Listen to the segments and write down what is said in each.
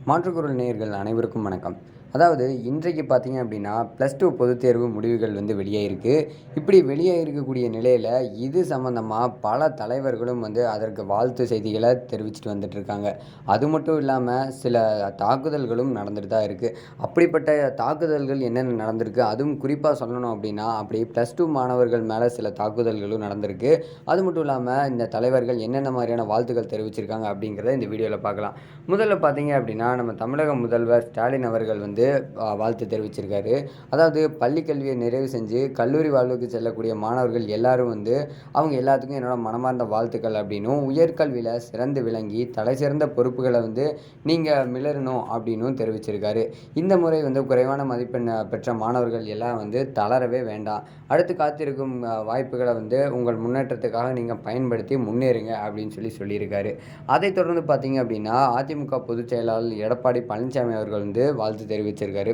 மாற்றுக்குரல் நேயர்கள் அனைவருக்கும் வணக்கம். அதாவது இன்றைக்கு பார்த்தீங்க அப்படின்னா, +2 பொதுத் தேர்வு முடிவுகள் வெளியாகிருக்கு. இப்படி வெளியாகிருக்கக்கூடிய நிலையில, இது சம்மந்தமா பல தலைவர்களும் அதற்கு வாழ்த்து செய்திகள தெரிவிச்சுட்டு வந்துட்டுருக்காங்க. அது மட்டும் இல்லாம, சில தாக்குதல்களும் நடந்துட்டு தான் இருக்கு. அப்படிப்பட்ட தாக்குதல்கள் என்னென்ன நடந்திருக்கு? அதுவும் குறிப்பா சொல்லணும் அப்படின்னா, அப்படி +2 மாணவர்கள் மேல சில தாக்குதல்களும் நடந்திருக்கு. அது மட்டும் இல்லாம, இந்த தலைவர்கள் என்னென்ன மாதிரியான வாழ்த்துக்கள் தெரிவிச்சிருக்காங்க அப்படிங்கிறத இந்த வீடியோல பார்க்கலாம். முதல்ல பார்த்தீங்க அப்படின்னா, நம்ம தமிழக முதல்வர் ஸ்டாலின் அவர்கள் வாழ்த்து தெரிவிச்சிருக்காரு. அதாவது பள்ளி கல்வியை நிறைவு செஞ்சு கல்லூரி வாழ்வுக்கு செல்லக்கூடிய மாணவர்கள் எல்லாரும் அவங்க எல்லாத்துக்கும் என்னோட மனமார்ந்த வாழ்த்துக்கள் அப்படின்னும், உயர்கல்வியில சிறந்து விளங்கி தலைசிறந்த பொறுப்புகளை நீங்க மிளறணும் அப்படின்னும் தெரிவிச்சிருக்காரு. இந்த முறை குறைவான மதிப்பெண் பெற்ற மாணவர்கள் எல்லாம் தளரவே வேண்டாம். அடுத்து காத்திருக்கும் வாய்ப்புகளை உங்கள் முன்னேற்றத்துக்காக நீங்க பயன்படுத்தி முன்னேறுங்க அப்படின்னு சொல்லியிருக்காரு. அதைத் தொடர்ந்து பார்த்தீங்க அப்படின்னா, அதிமுக பொதுச் செயலாளர் எடப்பாடி பழனிசாமி அவர்கள் வாழ்த்து தெரிவிச்சிருக்காரு.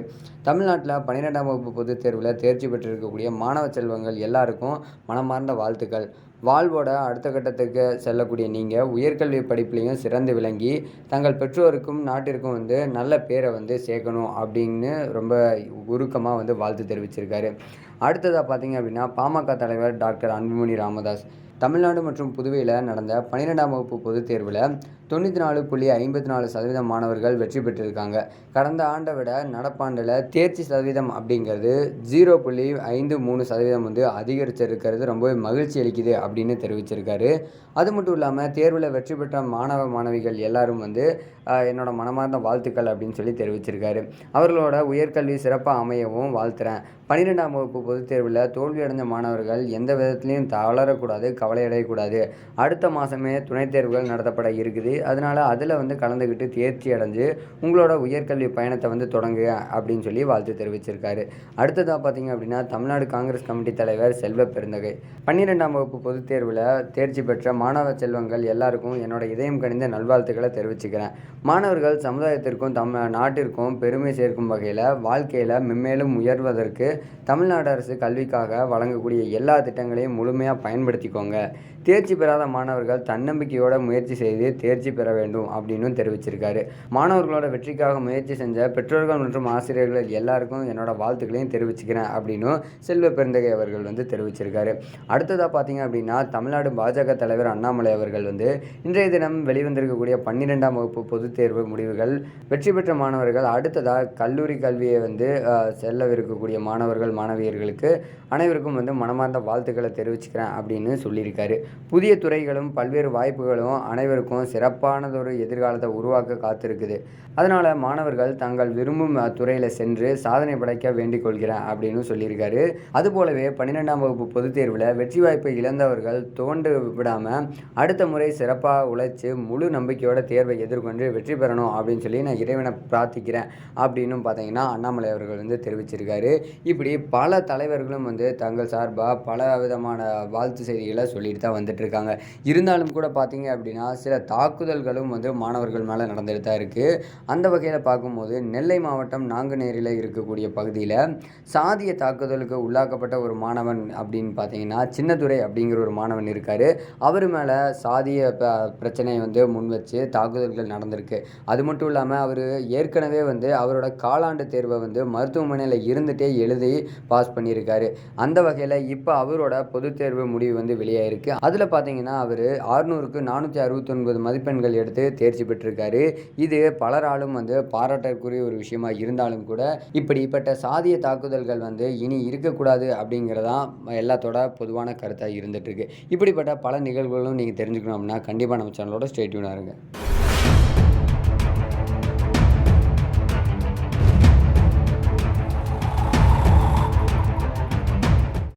தமிழ்நாட்டில் 12ஆம் வகுப்பு பொதுத் தேர்வில் தேர்ச்சி பெற்றிருக்கக்கூடிய மாணவ செல்வங்கள் எல்லாருக்கும் மனமார்ந்த வாழ்த்துக்கள். வாழ்வோட அடுத்த கட்டத்துக்கு செல்லக்கூடிய நீங்கள் உயர்கல்வி படிப்புலையும் சிறந்து விளங்கி தங்கள் பெற்றோருக்கும் நாட்டிற்கும் நல்ல பேரை சேர்க்கணும் அப்படின்னு ரொம்ப உருக்கமாக வாழ்த்து தெரிவிச்சிருக்காரு. அடுத்ததாக பார்த்தீங்க அப்படின்னா, பாமக தலைவர் டாக்டர் அன்புமணி ராமதாஸ் தமிழ்நாடு மற்றும் புதுவையில் நடந்த 12ஆம் வகுப்பு பொதுத் தேர்வில் 94.54% மாணவர்கள் வெற்றி பெற்றிருக்காங்க. கடந்த ஆண்டை விட நடப்பாண்டில் தேர்ச்சி சதவீதம் அப்படிங்கிறது 0.53% அதிகரிச்சிருக்கிறது ரொம்பவே மகிழ்ச்சி அளிக்குது அப்படின்னு தெரிவிச்சிருக்காரு. அது மட்டும் இல்லாமல் தேர்வில் வெற்றி பெற்ற மாணவ மாணவிகள் எல்லாரும் என்னோட மனமார்ந்த வாழ்த்துக்கள் அப்படின்னு தெரிவிச்சிருக்காரு. அவர்களோட உயர்கல்வி சிறப்பாக அமையவும் வாழ்த்துறேன். 12ஆம் வகுப்பு பொதுத் தேர்வில் தோல்வியடைஞ்ச மாணவர்கள் எந்த விதத்துலையும் தளரக்கூடாது, கவலையடையக்கூடாது. அடுத்த மாதமே துணைத் தேர்வுகள் நடத்தப்பட இருக்குது. அதனால் அதில் கலந்துக்கிட்டு தேர்ச்சி அடைஞ்சு உங்களோட உயர்கல்வி பயணத்தை தொடங்குங்க அப்படின்னு வாழ்த்து தெரிவிச்சிருக்காரு. அடுத்ததாக பார்த்தீங்க அப்படின்னா, தமிழ்நாடு காங்கிரஸ் கமிட்டி தலைவர் செல்வ பெருந்தகை 12ஆம் வகுப்பு பொதுத் தேர்வில் தேர்ச்சி பெற்ற மாணவ செல்வங்கள் எல்லாருக்கும் என்னோட இதயம் கனிந்த நல்வாழ்த்துக்களை தெரிவிச்சுக்கிறேன். மாணவர்கள் சமுதாயத்திற்கும் நாட்டிற்கும் பெருமை சேர்க்கும் வகையில் வாழ்க்கையில் மென்மேலும் உயர்வதற்கு தமிழ்நாடு அரசு கல்விக்காக வழங்கக்கூடிய எல்லா திட்டங்களையும் முழுமையாக பயன்படுத்திக்கோங்க. தேர்ச்சி பெறாத மாணவர்கள் தன்னம்பிக்கையோடு முயற்சி செய்து தேர்ச்சி பெற வேண்டும் அப்படின்னு தெரிவிச்சிருக்காரு. மாணவர்களோட வெற்றிக்காக முயற்சி செஞ்ச பெற்றோர்கள் மற்றும் ஆசிரியர்கள் எல்லாருக்கும் என்னோட வாழ்த்துக்களையும் தெரிவிச்சுக்கிறேன் அப்படின்னு செல்வ பெருந்தகை அவர்கள் தெரிவிச்சிருக்காரு. அடுத்ததாக பார்த்தீங்க அப்படின்னா, தமிழ்நாடு பாஜக தலைவர் அண்ணாமலை அவர்கள் இன்றைய தினம் வெளிவந்திருக்கக்கூடிய 12ஆம் வகுப்பு பொதுத் தேர்வு முடிவுகள் வெற்றி பெற்ற மாணவர்கள் அடுத்ததாக கல்லூரி கல்வியை செல்லவிருக்கக்கூடிய மாணவர்கள் மாணவியர்களுக்கு அனைவருக்கும் மனமார்ந்த வாழ்த்துக்களை தெரிவிச்சுக்கிறேன் அப்படின்னு சொல்லியிருக்காரு. புதிய துறைகளும் பல்வேறு வாய்ப்புகளும் அனைவருக்கும் சிறப்பானதொரு எதிர்காலத்தை உருவாக்க காத்திருக்குது. அதனால் மாணவர்கள் தங்கள் விரும்பும் துறையில் சென்று சாதனை படைக்க வேண்டிக் கொள்கிறேன் அப்படின்னு சொல்லியிருக்காரு. அதுபோலவே 12ஆம் வகுப்பு பொதுத் தேர்வில் வெற்றி வாய்ப்பை இழந்தவர்கள் தோண்டு விடாமல் அடுத்த முறை சிறப்பாக உழைச்சி முழு நம்பிக்கையோட தேர்வை எதிர்கொண்டு வெற்றி பெறணும் அப்படின்னு நான் இறைவனை பிரார்த்திக்கிறேன் அப்படின்னு பார்த்தீங்கன்னா அண்ணாமலை அவர்கள் தெரிவிச்சிருக்காரு. இப்படி பல தலைவர்களும் தங்கள் சார்பாக பல விதமான வாழ்த்து செய்திகளை சொல்லிட்டு தான் வந்துட்டுருக்காங்க. இருந்தாலும் கூட பார்த்தீங்க அப்படின்னா, சில தாக்குதல்களும் மாணவர்கள் மேலே நடந்துட்டு தான் இருக்குது. அந்த வகையில் பார்க்கும்போது நெல்லை மாவட்டம் நாங்குநேரியில் இருக்கக்கூடிய பகுதியில் சாதிய தாக்குதலுக்கு உள்ளாக்கப்பட்ட ஒரு மாணவன் அப்படின்னு பார்த்தீங்கன்னா, சின்னதுரை அப்படிங்கிற ஒரு மாணவன் இருக்கார். அவர் மேலே சாதிய பிரச்சனையை முன் வச்சு தாக்குதல்கள் நடந்திருக்கு. அது மட்டும் இல்லாமல் அவர் ஏற்கனவே அவரோட காலாண்டு தேர்வை மருத்துவமனையில் இருந்துகிட்டே எழுதி பாஸ் பண்ணியிருக்காரு. அந்த வகையில் இப்போ அவரோட பொதுத் தேர்வு முடிவு வெளியாயிருக்கு. அதில் பார்த்தீங்கன்னா அவர் 600க்கு 469 மதிப்பெண்கள் எடுத்து தேர்ச்சி பெற்றிருக்காரு. இது பலராலும் பாராட்டக்கூடிய ஒரு விஷயமா இருந்தாலும் கூட இப்படிப்பட்ட சாதிய தாக்குதல்கள் இனி இருக்கக்கூடாது அப்படிங்கிறதான் எல்லாத்தோட பொதுவான கருத்தாக இருந்துகிட்ருக்கு. இப்படிப்பட்ட பல நிகழ்வுகளும் நீங்கள் தெரிஞ்சுக்கணும் அப்படின்னா கண்டிப்பாக நம்ம சேனலோட ஸ்டே டியூனாக இருங்க.